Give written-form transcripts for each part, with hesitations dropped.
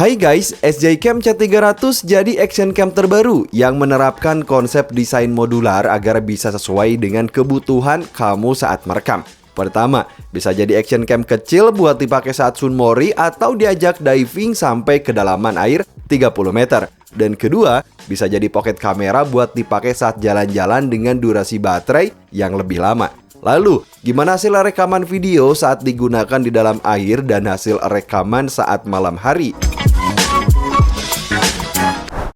Hai guys, SJ-Cam C300 jadi action cam terbaru yang menerapkan konsep desain modular agar bisa sesuai dengan kebutuhan kamu saat merekam. Pertama, bisa jadi action cam kecil buat dipakai saat sunmori atau diajak diving sampai kedalaman air 30 meter. Dan kedua, bisa jadi pocket kamera buat dipakai saat jalan-jalan dengan durasi baterai yang lebih lama. Lalu, gimana hasil rekaman video saat digunakan di dalam air dan hasil rekaman saat malam hari?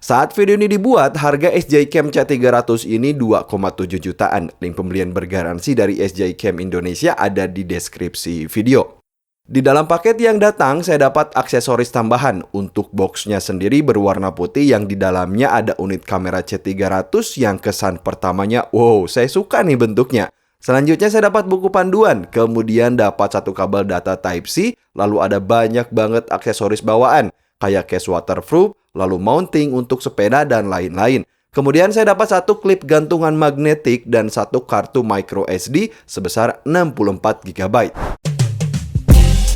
Saat video ini dibuat, harga SJ-Cam C300 ini 2,7 jutaan. Link pembelian bergaransi dari SJ-Cam Indonesia ada di deskripsi video. Di dalam paket yang datang, saya dapat aksesoris tambahan. Untuk boxnya sendiri berwarna putih yang di dalamnya ada unit kamera C300 yang kesan pertamanya, wow, saya suka nih bentuknya. Selanjutnya saya dapat buku panduan, kemudian dapat satu kabel data Type-C, lalu ada banyak banget aksesoris bawaan, kayak case waterproof, lalu mounting untuk sepeda dan lain-lain. Kemudian saya dapat satu klip gantungan magnetik dan satu kartu micro SD sebesar 64 GB.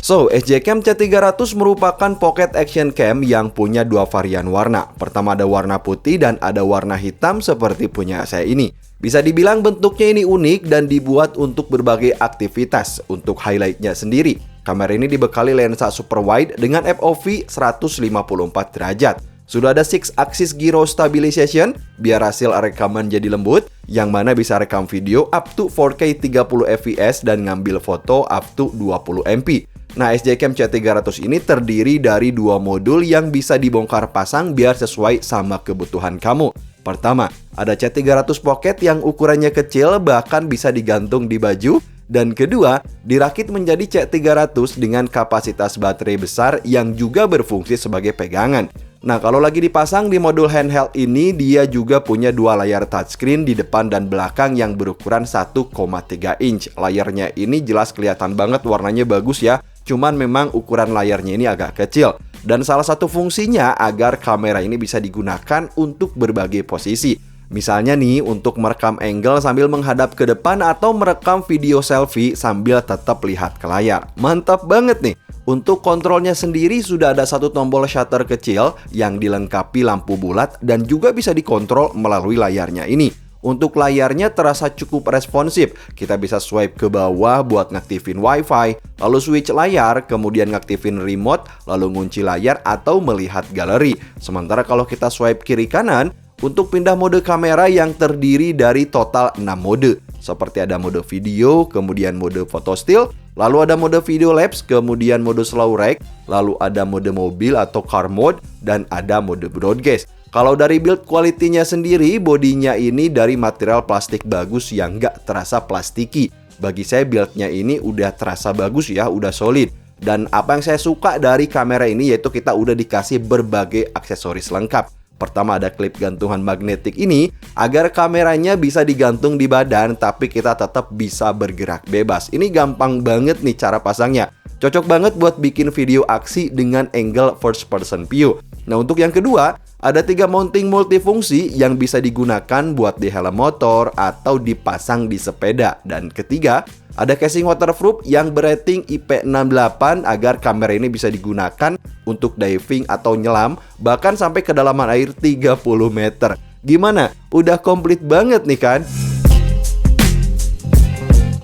So, SJ-Cam C300 merupakan pocket action cam yang punya dua varian warna. Pertama ada warna putih dan ada warna hitam seperti punya saya ini. Bisa dibilang bentuknya ini unik dan dibuat untuk berbagai aktivitas. Untuk highlightnya sendiri, kamera ini dibekali lensa super wide dengan FOV 154 derajat. Sudah ada 6 axis gyro stabilization biar hasil rekaman jadi lembut, yang mana bisa rekam video up to 4K 30 fps dan ngambil foto up to 20 MP. Nah, SJ-Cam C300 ini terdiri dari dua modul yang bisa dibongkar pasang biar sesuai sama kebutuhan kamu. Pertama, ada C300 Pocket yang ukurannya kecil bahkan bisa digantung di baju. Dan kedua, dirakit menjadi C300 dengan kapasitas baterai besar yang juga berfungsi sebagai pegangan. Nah, kalau lagi dipasang di modul handheld ini, dia juga punya dua layar touchscreen di depan dan belakang yang berukuran 1,3 inch. Layarnya ini jelas kelihatan banget, warnanya bagus ya. Cuman memang ukuran layarnya ini agak kecil. Dan salah satu fungsinya agar kamera ini bisa digunakan untuk berbagai posisi. Misalnya nih, untuk merekam angle sambil menghadap ke depan atau merekam video selfie sambil tetap lihat ke layar. Mantap banget nih. Untuk kontrolnya sendiri sudah ada satu tombol shutter kecil yang dilengkapi lampu bulat dan juga bisa dikontrol melalui layarnya ini. Untuk layarnya terasa cukup responsif. Kita bisa swipe ke bawah buat ngaktifin wifi, lalu switch layar, kemudian ngaktifin remote, lalu ngunci layar atau melihat galeri. Sementara kalau kita swipe kiri kanan, untuk pindah mode kamera yang terdiri dari total 6 mode. Seperti ada mode video, kemudian mode photo still, lalu ada mode video lapse, kemudian mode slow rec, lalu ada mode mobil atau car mode, dan ada mode broadcast. Kalau dari build quality-nya sendiri, bodinya ini dari material plastik bagus yang nggak terasa plastiki. Bagi saya build-nya ini udah terasa bagus ya, udah solid. Dan apa yang saya suka dari kamera ini yaitu kita udah dikasih berbagai aksesoris lengkap. Pertama ada klip gantungan magnetik ini agar kameranya bisa digantung di badan tapi kita tetap bisa bergerak bebas. Ini gampang banget nih cara pasangnya. Cocok banget buat bikin video aksi dengan angle first person view. Nah, untuk yang kedua, ada 3 mounting multifungsi yang bisa digunakan buat di helm motor atau dipasang di sepeda. Dan ketiga, ada casing waterproof yang berating IP68 agar kamera ini bisa digunakan untuk diving atau nyelam bahkan sampai kedalaman air 30 meter. Gimana? Udah komplit banget nih kan?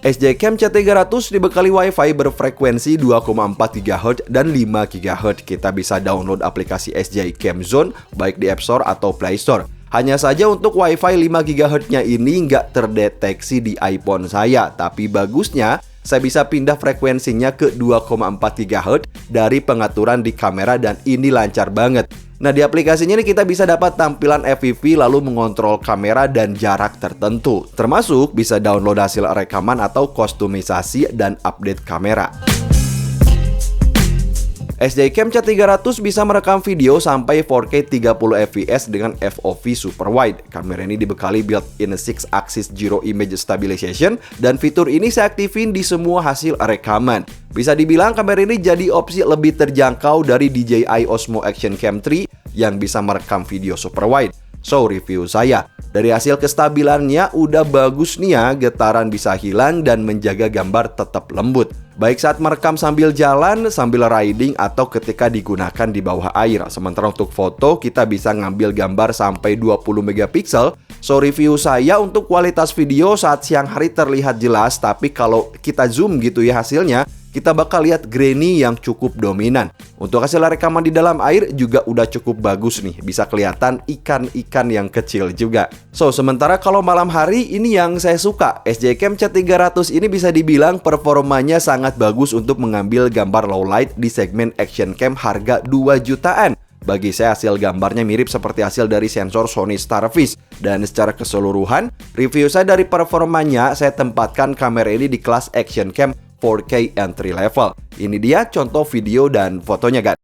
SJ-Cam C300 dibekali Wi-Fi berfrekuensi 2,4 GHz dan 5 GHz. Kita bisa download aplikasi SJ-Cam Zone baik di App Store atau Play Store. Hanya saja untuk Wi-Fi 5 GHz-nya ini nggak terdeteksi di iPhone saya. Tapi bagusnya, saya bisa pindah frekuensinya ke 2,4 GHz dari pengaturan di kamera dan ini lancar banget. Nah, di aplikasinya ini kita bisa dapat tampilan FPV lalu mengontrol kamera dan jarak tertentu. Termasuk bisa download hasil rekaman atau kustomisasi dan update kamera. SJ-Cam C300 bisa merekam video sampai 4K 30 fps dengan FOV super wide. Kamera ini dibekali built-in 6 axis gyro image stabilization dan fitur ini saya aktifin di semua hasil rekaman. Bisa dibilang kamera ini jadi opsi lebih terjangkau dari DJI Osmo Action Cam 3 yang bisa merekam video super wide. So, review saya, dari hasil kestabilannya udah bagus nih ya, getaran bisa hilang dan menjaga gambar tetap lembut. baik saat merekam sambil jalan, sambil riding, atau ketika digunakan di bawah air. Sementara untuk foto, kita bisa ngambil gambar sampai 20 megapiksel. So, review saya untuk kualitas video saat siang hari terlihat jelas, tapi kalau kita zoom gitu ya hasilnya, kita bakal lihat grainy yang cukup dominan. Untuk hasil rekaman di dalam air juga udah cukup bagus nih, bisa kelihatan ikan-ikan yang kecil juga. So, sementara kalau malam hari ini yang saya suka, SJ Cam C300 ini bisa dibilang performanya sangat bagus untuk mengambil gambar low light di segmen action cam harga 2 jutaan. Bagi saya hasil gambarnya mirip seperti hasil dari sensor Sony Starfish. Dan secara keseluruhan, review saya dari performanya, saya tempatkan kamera ini di kelas action cam 4K entry level. Ini dia contoh video dan fotonya, guys.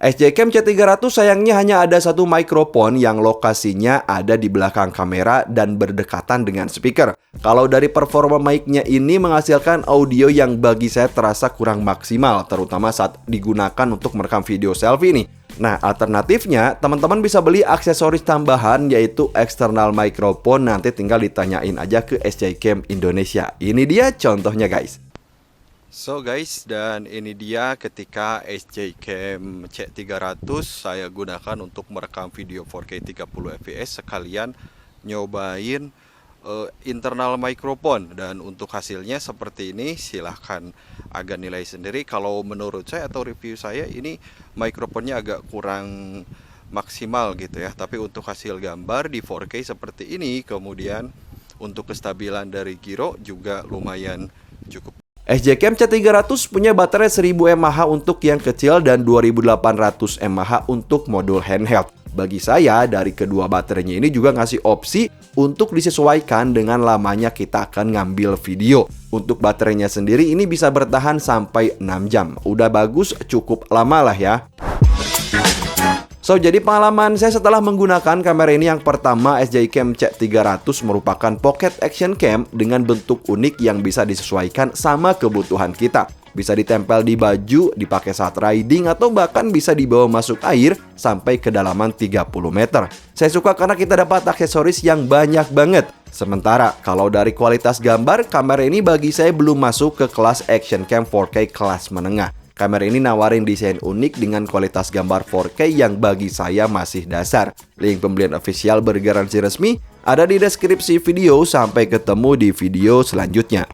SJ Cam C300 sayangnya hanya ada satu mikrofon yang lokasinya ada di belakang kamera dan berdekatan dengan speaker. Kalau dari performa mic-nya ini menghasilkan audio yang bagi saya terasa kurang maksimal, terutama saat digunakan untuk merekam video selfie nih. Nah, alternatifnya teman-teman bisa beli aksesoris tambahan yaitu external microphone, nanti tinggal ditanyain aja ke SJ Cam Indonesia. Ini dia contohnya, guys. So guys, dan ini dia ketika SJ Cam C300 saya gunakan untuk merekam video 4K 30 fps sekalian nyobain internal microphone, dan untuk hasilnya seperti ini. Silahkan agak nilai sendiri. Kalau menurut saya atau review saya ini mikrofonnya agak kurang maksimal gitu ya, tapi untuk hasil gambar di 4K seperti ini, kemudian untuk kestabilan dari gyro juga lumayan cukup. SJ Cam C300 punya baterai 1000 mAh untuk yang kecil dan 2800 mAh untuk modul handheld. Bagi saya, dari kedua baterainya ini juga ngasih opsi untuk disesuaikan dengan lamanya kita akan ngambil video. Untuk baterainya sendiri ini bisa bertahan sampai 6 jam. Udah bagus, cukup lama lah ya. So, jadi pengalaman saya setelah menggunakan kamera ini, yang pertama, SJ Cam C300 merupakan pocket action cam dengan bentuk unik yang bisa disesuaikan sama kebutuhan kita. Bisa ditempel di baju, dipakai saat riding, atau bahkan bisa dibawa masuk air sampai kedalaman 30 meter. Saya suka karena kita dapat aksesoris yang banyak banget. Sementara kalau dari kualitas gambar, kamera ini bagi saya belum masuk ke kelas action cam 4K kelas menengah. Kamera ini nawarin desain unik dengan kualitas gambar 4K yang bagi saya masih dasar. Link pembelian official bergaransi resmi ada di deskripsi video. Sampai ketemu di video selanjutnya.